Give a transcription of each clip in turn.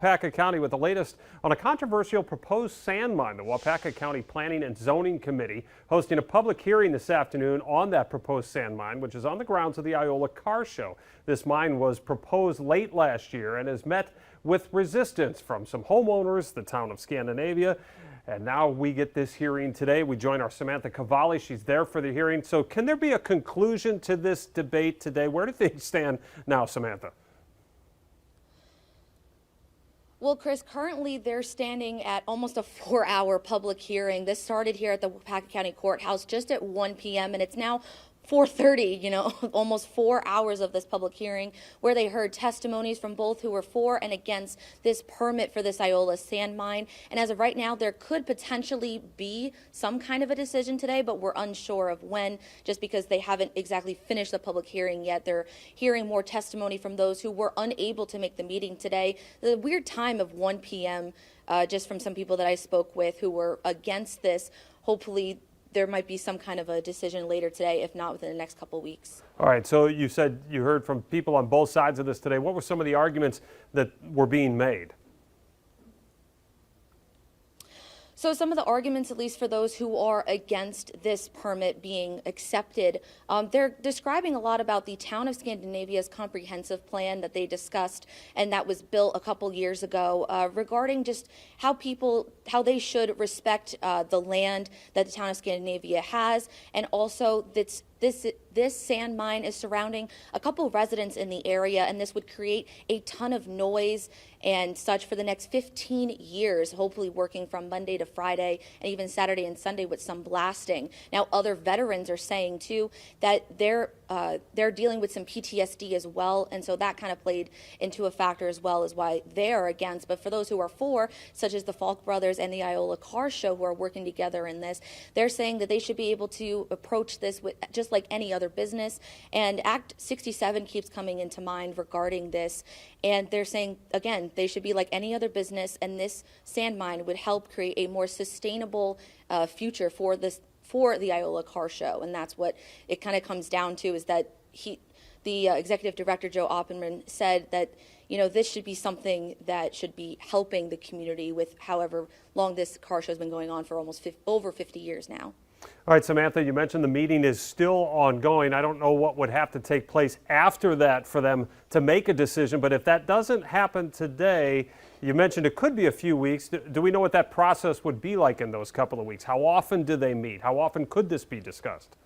Waupaca County with the latest on a controversial proposed sand mine. The Waupaca County Planning and Zoning Committee hosting a public hearing this afternoon on that proposed sand mine, which is on the grounds of the Iola Car Show. This mine was proposed late last year and has met with resistance from some homeowners, the town of Scandinavia. And now we get this hearing today. We join our Samantha Cavalli. She's there for the hearing. So can there be a conclusion to this debate today? Where do things stand now, Samantha? Well, Chris, currently they're standing at almost a 4-hour public hearing. This started here at the Waupaca County Courthouse just at 1 p.m. and it's now 4:30, almost 4 hours of this public hearing where they heard testimonies from both who were for and against this permit for this Iola sand mine. And as of right now, there could potentially be some kind of a decision today, but we're unsure of when, just because they haven't exactly finished the public hearing yet. They're hearing more testimony from those who were unable to make the meeting today. The weird time of 1 p.m., just from some people that I spoke with who were against this. Hopefully there might be some kind of a decision later today, if not within the next couple of weeks. All right, so you said you heard from people on both sides of this today. What were some of the arguments that were being made? So some of the arguments, at least for those who are against this permit being accepted, they're describing a lot about the town of Scandinavia's comprehensive plan that they discussed and that was built a couple years ago regarding just how they should respect the land that the town of Scandinavia has, and also this sand mine is surrounding a couple of residents in the area, and this would create a ton of noise and such for the next 15 years, hopefully working from Monday to Friday and even Saturday and Sunday with some blasting. Now, other veterans are saying too that they're dealing with some PTSD as well, and so that kind of played into a factor as well as why they are against. But for those who are for, such as the Falk brothers and the Iola Car Show, who are working together in this, they're saying that they should be able to approach this with just like any other business. And Act 67 keeps coming into mind regarding this, and they're saying again they should be like any other business, and this sand mine would help create a more sustainable future for the Iola Car Show. And that's what it kind of comes down to, is that the executive director, Joe Oppenman, said that this should be something that should be helping the community with however long this car show has been going on for almost over 50 years now. All right, Samantha, you mentioned the meeting is still ongoing. I don't know what would have to take place after that for them to make a decision, but if that doesn't happen today, you mentioned it could be a few weeks. Do we know what that process would be like in those couple of weeks? How often do they meet? How often could this be discussed?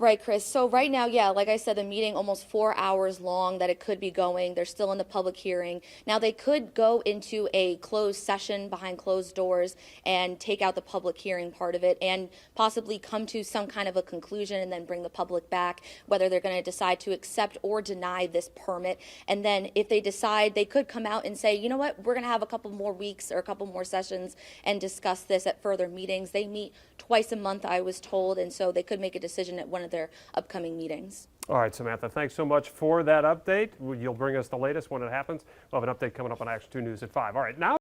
Right, Chris. So right now, yeah, like I said, the meeting almost 4 hours long that it could be going. They're still in the public hearing. Now they could go into a closed session behind closed doors and take out the public hearing part of it and possibly come to some kind of a conclusion and then bring the public back, whether they're going to decide to accept or deny this permit. And then if they decide, they could come out and say, you know what, we're going to have a couple more weeks or a couple more sessions and discuss this at further meetings. They meet twice a month, I was told, and so they could make a decision at one of their upcoming meetings. All right, Samantha, thanks so much for that update. You'll bring us the latest when it happens. We'll have an update coming up on Action 2 News at 5. All right, now